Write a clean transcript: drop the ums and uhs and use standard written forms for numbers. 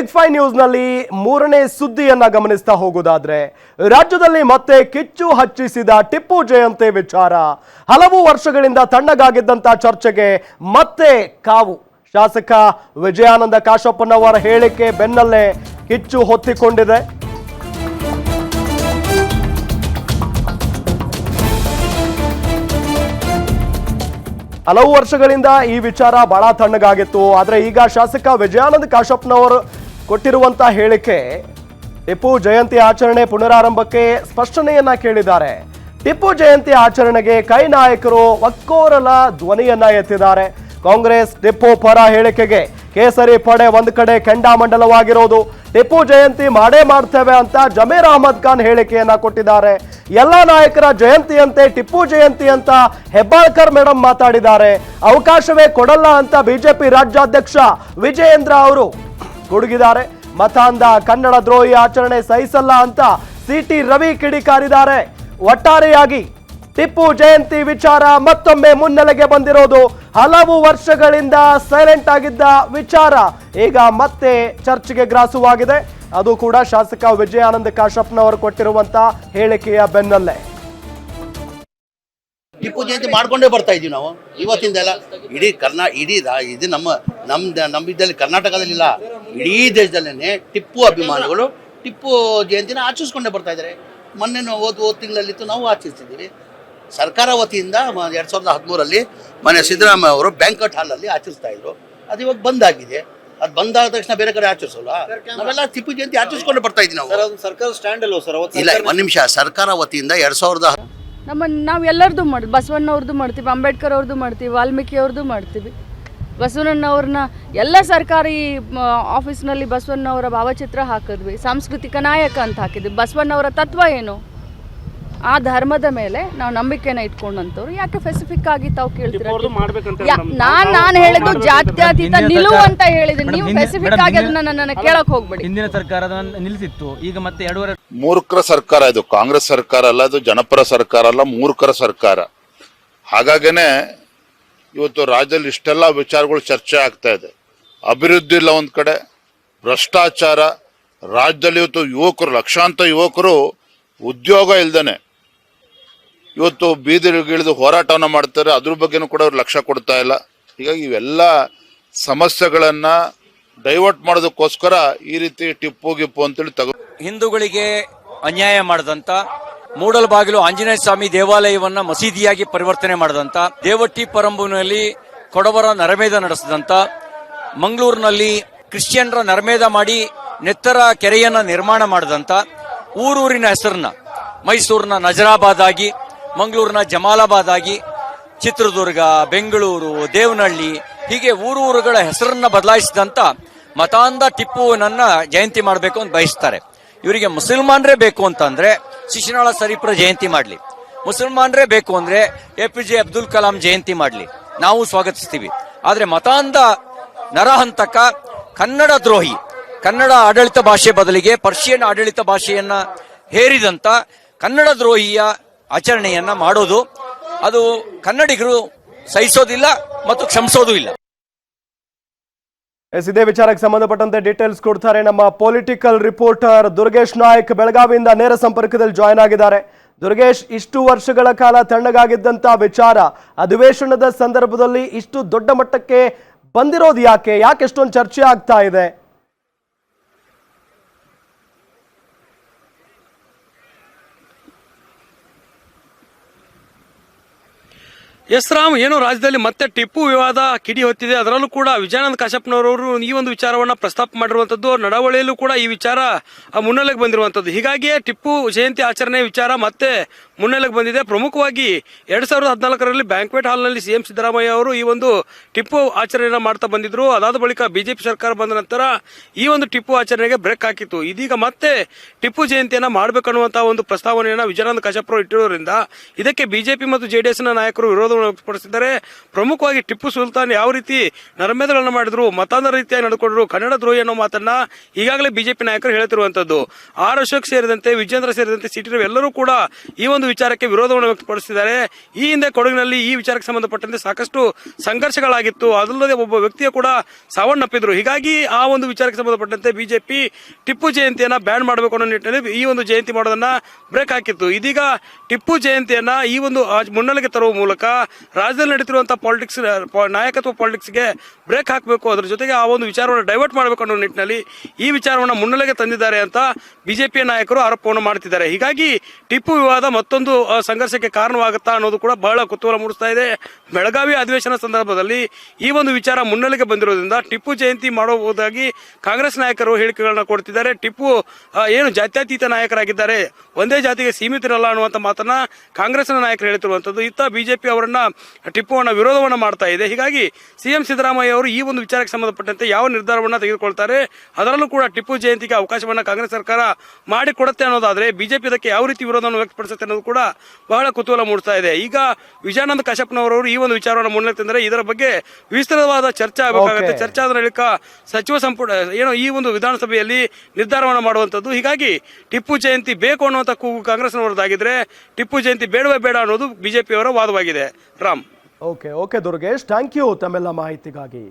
Big 5 ನ್ಯೂಸ್ನಲ್ಲಿ ಮೂರನೇ ಸುದ್ದಿಯನ್ನ ಗಮನಿಸ್ತಾ ಹೋಗೋದಾದ್ರೆ ರಾಜ್ಯದಲ್ಲಿ ಮತ್ತೆ ಕಿಚ್ಚು ಹಚ್ಚಿಸಿದ ಟಿಪ್ಪು ಜಯಂತಿ ವಿಚಾರ ಹಲವು ವರ್ಷಗಳಿಂದ ತಣ್ಣಗಾಗಿದ್ದಂತ ಚರ್ಚೆಗೆ ಮತ್ತೆ ಕಾವು. ಶಾಸಕ ವಿಜಯಾನಂದ ಕಾಶಪ್ಪನವರ ಹೇಳಿಕೆ ಬೆನ್ನಲ್ಲೇ ಕಿಚ್ಚು ಹೊತ್ತಿಕೊಂಡಿದೆ. ಹಲವು ವರ್ಷಗಳಿಂದ ಈ ವಿಚಾರ ಬಹಳ ತಣ್ಣಗಾಗಿತ್ತು. ಆದರೆ ಈಗ ಶಾಸಕ ವಿಜಯಾನಂದ ಕಾಶಪ್ಪನವರು ಕೊಟ್ಟಿರುವಂತ ಹೇಳಿಕೆ ಟಿಪ್ಪು ಜಯಂತಿ ಆಚರಣೆ ಪುನರಾರಂಭಕ್ಕೆ ಸ್ಪಷ್ಟನೆಯನ್ನ ಕೇಳಿದ್ದಾರೆ. ಟಿಪ್ಪು ಜಯಂತಿ ಆಚರಣೆಗೆ ಕೈ ನಾಯಕರು ಒಕ್ಕೋರಲ ಧ್ವನಿಯನ್ನ ಎತ್ತಿದ್ದಾರೆ. ಕಾಂಗ್ರೆಸ್ ಟಿಪ್ಪು ಪರ ಹೇಳಿಕೆಗೆ ಕೇಸರಿ ಪಡೆ ಒಂದು ಕಡೆ ಕೆಂಡಾಮಂಡಲವಾಗಿರೋದು. ಟಿಪ್ಪು ಜಯಂತಿ ಮಾಡೇ ಮಾಡ್ತೇವೆ ಅಂತ ಜಮೀರ್ ಅಹಮದ್ ಖಾನ್ ಹೇಳಿಕೆಯನ್ನ ಕೊಟ್ಟಿದ್ದಾರೆ. ಎಲ್ಲ ನಾಯಕರ ಜಯಂತಿಯಂತೆ ಟಿಪ್ಪು ಜಯಂತಿ ಅಂತ ಹೆಬ್ಬಾಳ್ಕರ್ ಮೇಡಮ್ ಮಾತಾಡಿದ್ದಾರೆ. ಅವಕಾಶವೇ ಕೊಡಲ್ಲ ಅಂತ ಬಿಜೆಪಿ ರಾಜ್ಯಾಧ್ಯಕ್ಷ ವಿಜಯೇಂದ್ರ ಅವರು ಗುಡುಗಿದ್ದಾರೆ. ಮತಾಂಧ ಕನ್ನಡ ದ್ರೋಹಿ ಆಚರಣೆ ಸಹಿಸಲ್ಲ ಅಂತ ಸಿಟಿ ರವಿ ಕಿಡಿಕಾರಿದ್ದಾರೆ. ಒಟ್ಟಾರೆಯಾಗಿ ಟಿಪ್ಪು ಜಯಂತಿ ವಿಚಾರ ಮತ್ತೊಮ್ಮೆ ಮುನ್ನೆಲೆಗೆ ಬಂದಿರೋದು. ಹಲವು ವರ್ಷಗಳಿಂದ ಸೈಲೆಂಟ್ ಆಗಿದ್ದ ವಿಚಾರ ಈಗ ಮತ್ತೆ ಚರ್ಚೆಗೆ ಗ್ರಾಸವಾಗಿದೆ. ಅದು ಕೂಡ ಶಾಸಕ ವಿಜಯಾನಂದ ಕಾಶಪ್ಪನವರು ಕೊಟ್ಟಿರುವಂತ ಹೇಳಿಕೆಯ ಬೆನ್ನಲ್ಲೇ. ಟಿಪ್ಪು ಜಯಂತಿ ಮಾಡ್ಕೊಂಡೇ ಬರ್ತಾ ಇದೀವಿ ನಾವು ಇವತ್ತಿಂದೆಲ್ಲ. ಇಡೀ ಇದು ನಮ್ಮಿದ್ದಲ್ಲಿ ಕರ್ನಾಟಕದಲ್ಲಿಲ್ಲ, ಇಡೀ ದೇಶದಲ್ಲೇನೆ ಟಿಪ್ಪು ಅಭಿಮಾನಿಗಳು ಟಿಪ್ಪು ಜಯಂತಿನ ಆಚರಿಸ್ಕೊಂಡೇ ಬರ್ತಾ ಇದ್ದಾರೆ. ಮೊನ್ನೆ ಹೋದ ತಿಂಗಳಲ್ಲಿತ್ತು, ನಾವು ಆಚರಿಸಿದ್ದೀವಿ. ಸರ್ಕಾರ ವತಿಯಿಂದ 2013 ಮನೆ ಸಿದ್ದರಾಮಯ್ಯ ಅವರು ಬ್ಯಾಂಕ್ವೆಟ್ ಹಾಲಲ್ಲಿ ಆಚರಿಸ್ತಾ ಇದ್ರು. ಅದು ಇವಾಗ ಬಂದಾಗಿದೆ. ಅದು ಬಂದಾದ ತಕ್ಷಣ ಬೇರೆ ಕಡೆ ಆಚರಿಸೋಲ್ಲ. ನಾವೆಲ್ಲ ಟಿಪ್ಪು ಜಯಂತಿ ಆಚರಿಸ್ಕೊಂಡು ಬರ್ತಾ ಇದ್ದೀವಿ ನಾವು. ಸರ್ಕಾರ ಸ್ಟ್ಯಾಂಡ್ ಅಲ್ವ ಸರ್? ಇಲ್ಲ, ಒಂದು ನಿಮಿಷ. ಸರ್ಕಾರ ವತಿಯಿಂದ 2010 ನಾವು ಎಲ್ಲರದ್ದು ಮಾಡ್ತೀವಿ. ಬಸವಣ್ಣವ್ರದ್ದು ಮಾಡ್ತೀವಿ, ಅಂಬೇಡ್ಕರ್ ಅವ್ರದ್ದು ಮಾಡ್ತೀವಿ, ವಾಲ್ಮೀಕಿ ಅವ್ರದ್ದು ಮಾಡ್ತೀವಿ. ಬಸವಣ್ಣವ್ರನ್ನ ಎಲ್ಲ ಸರ್ಕಾರಿ ಆಫೀಸ್ನಲ್ಲಿ ಬಸವಣ್ಣವರ ಭಾವಚಿತ್ರ ಹಾಕಿದ್ವಿ. ಸಾಂಸ್ಕೃತಿಕ ನಾಯಕ ಅಂತ ಹಾಕಿದ್ವಿ. ಬಸವಣ್ಣವರ ತತ್ವ ಏನು, ಆ ಧರ್ಮದ ಮೇಲೆ ನಾವು ನಂಬಿಕೆನ ಇಟ್ಕೊಂಡಂತವ್ರು ಯಾಕೆ ಸ್ಪೆಸಿಫಿಕ್ ಆಗಿ ತಾವು ಕೇಳ್ತೀರಾ? ನಾನು ಹೇಳಿದ್ದು ಜಾತ್ಯತೀತ ನಿಲುವು ಅಂತ ಹೇಳಿದ್ದೀನಿ. ನೀವು ಸ್ಪೆಸಿಫಿಕ್ ಆಗಿ ಅದನ್ನ ನನ್ನ ಕೇಳಕ್ ಹೋಗ್ಬೇಡಿ. ಹಿಂದಿನ ಸರ್ಕಾರ ನಿಲ್ಲಿಸಿತ್ತು, ಈಗ ಮತ್ತೆ 2 ಮೂರ್ಖರ ಸರ್ಕಾರ ಇದು. ಕಾಂಗ್ರೆಸ್ ಸರ್ಕಾರ ಅಲ್ಲ, ಅದು ಜನಪರ ಸರ್ಕಾರ ಅಲ್ಲ, ಮೂರ್ಖರ ಸರ್ಕಾರ. ಹಾಗಾಗೇನೆ ಇವತ್ತು ರಾಜ್ಯದಲ್ಲಿ ಇಷ್ಟೆಲ್ಲ ವಿಚಾರಗಳು ಚರ್ಚೆ ಆಗ್ತಾ ಇದೆ. ಅಭಿವೃದ್ಧಿ ಇಲ್ಲ ಒಂದ್ ಕಡೆ, ಭ್ರಷ್ಟಾಚಾರ. ರಾಜ್ಯದಲ್ಲಿ ಇವತ್ತು ಯುವಕರು, ಲಕ್ಷಾಂತರ ಯುವಕರು ಉದ್ಯೋಗ ಇಲ್ದೇನೆ ಇವತ್ತು ಬೀದಿಗಿಳಿದು ಹೋರಾಟವನ್ನು ಮಾಡ್ತಾರೆ. ಅದ್ರ ಬಗ್ಗೆನೂ ಕೂಡ ಅವ್ರು ಲಕ್ಷ್ಯ ಕೊಡ್ತಾ ಇಲ್ಲ. ಹೀಗಾಗಿ ಇವೆಲ್ಲ ಸಮಸ್ಯೆಗಳನ್ನ ಡೈವರ್ಟ್ ಮಾಡೋದಕ್ಕೋಸ್ಕರ ಈ ರೀತಿ ಟಿಪ್ಪು ಗಿಪ್ಪು ಅಂತೇಳಿ ಹಿಂದೂಗಳಿಗೆ ಅನ್ಯಾಯ ಮಾಡಿದಂತ, ಮೂಡಲಬಾಗಿಲು ಆಂಜನೇಯ ಸ್ವಾಮಿ ದೇವಾಲಯವನ್ನ ಮಸೀದಿಯಾಗಿ ಪರಿವರ್ತನೆ ಮಾಡಿದಂತ, ದೇವಟ್ಟಿ ಪರಂಬುನಲ್ಲಿ ಕೊಡವರ ನರಮೇಧ ನಡೆಸಿದಂತ, ಮಂಗಳೂರಿನಲ್ಲಿ ಕ್ರಿಶ್ಚಿಯನ್ರ ನರಮೇಧ ಮಾಡಿ ನೆತ್ತರ ಕೆರೆಯನ್ನ ನಿರ್ಮಾಣ ಮಾಡಿದಂತ, ಊರೂರಿನ ಹೆಸರನ್ನ ಮೈಸೂರಿನ ನಜರಾಬಾದ್ ಆಗಿ, ಮಂಗಳೂರಿನ ಜಮಾಲಾಬಾದ್ ಆಗಿ, ಚಿತ್ರದುರ್ಗ, ಬೆಂಗಳೂರು, ದೇವನಹಳ್ಳಿ ಹೀಗೆ ಊರುಗಳ ಹೆಸರನ್ನ ಬದಲಾಯಿಸಿದಂತ ಮತಾಂಧ ಟಿಪ್ಪುವನ್ನ ಜಯಂತಿ ಮಾಡಬೇಕು ಅಂತ ಬಯಸ್ತಾರೆ. ಇವರಿಗೆ ಮುಸಲ್ಮಾನರೇ ಬೇಕು ಅಂತಂದ್ರೆ ಶಿಶುನಾಳ ಶರೀಫ್ರ ಜಯಂತಿ ಮಾಡಲಿ, ಮುಸಲ್ಮಾನರೇ ಬೇಕು ಅಂದ್ರೆ APJ ಅಬ್ದುಲ್ ಕಲಾಂ ಜಯಂತಿ ಮಾಡಲಿ, ನಾವು ಸ್ವಾಗತಿಸ್ತೀವಿ. ಆದ್ರೆ ಮತಾಂಧ ನರಹಂತಕ ಕನ್ನಡ ದ್ರೋಹಿ, ಕನ್ನಡ ಆಡಳಿತ ಭಾಷೆ ಬದಲಿಗೆ ಪರ್ಷಿಯನ್ ಆಡಳಿತ ಭಾಷೆಯನ್ನ ಹೇರಿದಂತ ಕನ್ನಡ ದ್ರೋಹಿಯ ಆಚರಣೆಯನ್ನ ಮಾಡೋದು ಅದು ಕನ್ನಡಿಗರು ಸಹಿಸೋದಿಲ್ಲ ಮತ್ತು ಕ್ಷಮಿಸೋದು ಇಲ್ಲ. ಇದೇ ವಿಚಾರಕ್ಕೆ ಸಂಬಂಧಪಟ್ಟಂತೆ ಡೀಟೇಲ್ಸ್ ಕೊಡ್ತಾರೆ ನಮ್ಮ ಪೊಲಿಟಿಕಲ್ ರಿಪೋರ್ಟರ್ ದುರ್ಗೇಶ್ ನಾಯ್ಕ್. ಬೆಳಗಾವಿಯಿಂದ ನೇರ ಸಂಪರ್ಕದಲ್ಲಿ ಜಾಯ್ನ್ ಆಗಿದ್ದಾರೆ. ದುರ್ಗೇಶ್, ಇಷ್ಟು ವರ್ಷಗಳ ಕಾಲ ತಣ್ಣಗಾಗಿದ್ದಂತ ವಿಚಾರ ಅಧಿವೇಶನದ ಸಂದರ್ಭದಲ್ಲಿ ಇಷ್ಟು ದೊಡ್ಡ ಮಟ್ಟಕ್ಕೆ ಬಂದಿರೋದು ಯಾಕೆ ಎಷ್ಟೊಂದು ಚರ್ಚೆ ಆಗ್ತಾ ಇದೆ? ಎಸ್ ರಾಮ್, ಏನು ರಾಜ್ಯದಲ್ಲಿ ಮತ್ತೆ ಟಿಪ್ಪು ವಿವಾದ ಕಿಡಿ ಹೊತ್ತಿದೆ. ಅದರಲ್ಲೂ ಕೂಡ ವಿಜಯಾನಂದ ಕಾಶಪ್ಪನವರು ಈ ಒಂದು ವಿಚಾರವನ್ನ ಪ್ರಸ್ತಾಪ ಮಾಡಿರುವಂತದ್ದು, ನಡವಳಿಯಲ್ಲೂ ಕೂಡ ಈ ವಿಚಾರ ಮುನ್ನೆಲೆಗೆ ಬಂದಿರುವಂತದ್ದು. ಹೀಗಾಗಿ ಟಿಪ್ಪು ಜಯಂತಿ ಆಚರಣೆ ವಿಚಾರ ಮತ್ತೆ ಮುನ್ನೆಲೆಗೆ ಬಂದಿದೆ. ಪ್ರಮುಖವಾಗಿ 2014ರಲ್ಲಿ ಬ್ಯಾಂಕ್ವೆಟ್ ಹಾಲ್ನಲ್ಲಿ CM ಸಿದ್ದರಾಮಯ್ಯ ಅವರು ಈ ಒಂದು ಟಿಪ್ಪು ಆಚರಣೆಯನ್ನ ಮಾಡ್ತಾ ಬಂದಿದ್ರು. ಅದಾದ ಬಳಿಕ ಬಿಜೆಪಿ ಸರ್ಕಾರ ಬಂದ ನಂತರ ಈ ಒಂದು ಟಿಪ್ಪು ಆಚರಣೆಗೆ ಬ್ರೇಕ್ ಹಾಕಿತ್ತು. ಇದೀಗ ಮತ್ತೆ ಟಿಪ್ಪು ಜಯಂತಿಯನ್ನ ಮಾಡಬೇಕನ್ನುವಂತಹ ಒಂದು ಪ್ರಸ್ತಾವನೆಯನ್ನ ವಿಜಯಾನಂದ ಕಾಶಪ್ಪನವರು ಇಟ್ಟಿರೋದ್ರಿಂದ ಇದಕ್ಕೆ ಬಿಜೆಪಿ ಮತ್ತು JDS ನ ನಾಯಕರು ವಿರೋಧ ವಿರೋಧವನ್ನು ವ್ಯಕ್ತಪಡಿಸಿದ್ದಾರೆ. ಪ್ರಮುಖವಾಗಿ ಟಿಪ್ಪು ಸುಲ್ತಾನ್ ಯಾವ ರೀತಿ ನರಮೇಧಗಳನ್ನು ಮಾಡಿದ್ರು, ಮತಾಂಧ ರೀತಿಯಾಗಿ ನಡೆದುಕೊಂಡ್ರು, ಕನ್ನಡ ದ್ರೋಹಿ ಅನ್ನೋ ಮಾತನ್ನ ಈಗಾಗಲೇ ಬಿಜೆಪಿ ನಾಯಕರು ಹೇಳ್ತಿರುವಂತದ್ದು. ಆರ್ ಅಶೋಕ್ ಸೇರಿದಂತೆ ವಿಜೇಂದ್ರ ಸೇರಿದಂತೆ ಸಿಟಿ ರವಿ ಎಲ್ಲರೂ ಕೂಡ ಈ ಒಂದು ವಿಚಾರಕ್ಕೆ ವಿರೋಧವನ್ನು ವ್ಯಕ್ತಪಡಿಸಿದ್ದಾರೆ. ಈ ಹಿಂದೆ ಕೊಡಗಿನಲ್ಲಿ ಈ ವಿಚಾರಕ್ಕೆ ಸಂಬಂಧಪಟ್ಟಂತೆ ಸಾಕಷ್ಟು ಸಂಘರ್ಷಗಳಾಗಿತ್ತು. ಅದಲ್ಲದೆ ಒಬ್ಬ ವ್ಯಕ್ತಿಯ ಕೂಡ ಸಾವನ್ನಪ್ಪಿದ್ರು. ಹೀಗಾಗಿ ಆ ಒಂದು ವಿಚಾರಕ್ಕೆ ಸಂಬಂಧಪಟ್ಟಂತೆ ಬಿಜೆಪಿ ಟಿಪ್ಪು ಜಯಂತಿಯನ್ನ ಬ್ಯಾನ್ ಮಾಡಬೇಕು ಅನ್ನೋ ನಿಟ್ಟಿನಲ್ಲಿ ಈ ಒಂದು ಜಯಂತಿ ಮಾಡೋದನ್ನ ಬ್ರೇಕ್ ಹಾಕಿತ್ತು. ಇದೀಗ ಟಿಪ್ಪು ಜಯಂತಿಯನ್ನ ಈ ಒಂದು ಮುನ್ನೆಲೆಗೆ ತರುವ ಮೂಲಕ ರಾಜ್ಯದಲ್ಲಿ ನಡೀತಿರುವಂತಹ ಪಾಲಿಟಿಕ್ಸ್ ನಾಯಕತ್ವ ಪಾಲಿಟಿಕ್ಸ್ಗೆ ಬ್ರೇಕ್ ಹಾಕಬೇಕು, ಅದರ ಜೊತೆಗೆ ಆ ಒಂದು ವಿಚಾರವನ್ನು ಡೈವರ್ಟ್ ಮಾಡಬೇಕು ಅನ್ನೋ ನಿಟ್ಟಿನಲ್ಲಿ ಈ ವಿಚಾರವನ್ನು ಮುನ್ನೆಲೆಗೆ ತಂದಿದ್ದಾರೆ ಅಂತ ಬಿಜೆಪಿಯ ನಾಯಕರು ಆರೋಪವನ್ನು ಮಾಡ್ತಿದ್ದಾರೆ. ಹೀಗಾಗಿ ಟಿಪ್ಪು ವಿವಾದ ಮತ್ತೊಂದು ಸಂಘರ್ಷಕ್ಕೆ ಕಾರಣವಾಗುತ್ತಾ ಅನ್ನೋದು ಕೂಡ ಬಹಳ ಕುತೂಹಲ ಮೂಡಿಸ್ತಾ ಇದೆ. ಬೆಳಗಾವಿ ಅಧಿವೇಶನ ಸಂದರ್ಭದಲ್ಲಿ ಈ ಒಂದು ವಿಚಾರ ಮುನ್ನೆಲೆಗೆ ಬಂದಿರೋದ್ರಿಂದ ಟಿಪ್ಪು ಜಯಂತಿ ಮಾಡಬಹುದಾಗಿ ಕಾಂಗ್ರೆಸ್ ನಾಯಕರು ಹೇಳಿಕೆಗಳನ್ನ ಕೊಡ್ತಿದ್ದಾರೆ. ಟಿಪ್ಪು ಏನು ಜಾತ್ಯತೀತ ನಾಯಕರಾಗಿದ್ದಾರೆ, ಒಂದೇ ಜಾತಿಗೆ ಸೀಮಿತರಲ್ಲ ಅನ್ನುವಂಥ ಮಾತನ್ನ ಕಾಂಗ್ರೆಸ್ನ ನಾಯಕರು ಹೇಳ್ತಿರುವಂತದ್ದು. ಇತ್ತ ಬಿಜೆಪಿ ಅವರನ್ನ ಟಿಪ್ಪುವನ್ನ ವಿರೋಧವನ್ನ ಮಾಡ್ತಾ ಇದೆ. ಹೀಗಾಗಿ ಸಿಎಂ ಸಿದ್ದರಾಮಯ್ಯ ಅವರು ಈ ಒಂದು ವಿಚಾರಕ್ಕೆ ಸಂಬಂಧಪಟ್ಟಂತೆ ಯಾವ ನಿರ್ಧಾರವನ್ನ ತೆಗೆದುಕೊಳ್ತಾರೆ, ಅದರಲ್ಲೂ ಕೂಡ ಟಿಪ್ಪು ಜಯಂತಿಗೆ ಅವಕಾಶವನ್ನ ಕಾಂಗ್ರೆಸ್ ಸರ್ಕಾರ ಮಾಡಿಕೊಡುತ್ತೆ ಅನ್ನೋದಾದ್ರೆ ಬಿಜೆಪಿ ಇದಕ್ಕೆ ಯಾವ ರೀತಿ ವಿರೋಧವನ್ನು ವ್ಯಕ್ತಪಡಿಸುತ್ತೆ ಅನ್ನೋದು ಕೂಡ ಬಹಳ ಕುತೂಹಲ ಮೂಡಿಸ್ತಾ ಇದೆ. ಈಗ ವಿಜಯಾನಂದ ಕಾಶಪ್ಪನವರು ಈ ಒಂದು ವಿಚಾರವನ್ನು ಮುನ್ನೆಲೆ ತಂದರೆ ಇದರ ಬಗ್ಗೆ ವಿಸ್ತೃತವಾದ ಚರ್ಚೆ ಆಗಬೇಕಾಗುತ್ತೆ. ಚರ್ಚೆ ಆದ ಬಳಿಕ ಸಚಿವ ಸಂಪುಟ ಏನೋ ಈ ಒಂದು ವಿಧಾನಸಭೆಯಲ್ಲಿ ನಿರ್ಧಾರವನ್ನು ಮಾಡುವಂತದ್ದು. ಹೀಗಾಗಿ ಟಿಪ್ಪು ಜಯಂತಿ ಬೇಕು ಅನ್ನುವಂಥ ಕೂಗು ಕಾಂಗ್ರೆಸ್ನವರದಾಗಿದ್ರೆ ಟಿಪ್ಪು ಜಯಂತಿ ಬೇಡವೇ ಬೇಡ ಅನ್ನೋದು ಬಿಜೆಪಿಯವರ ವಾದವಾಗಿದೆ. Ram. Okay Durgesh, thank you ತಮ್ಮೆಲ್ಲ ಮಾಹಿತಿಗಾಗಿ.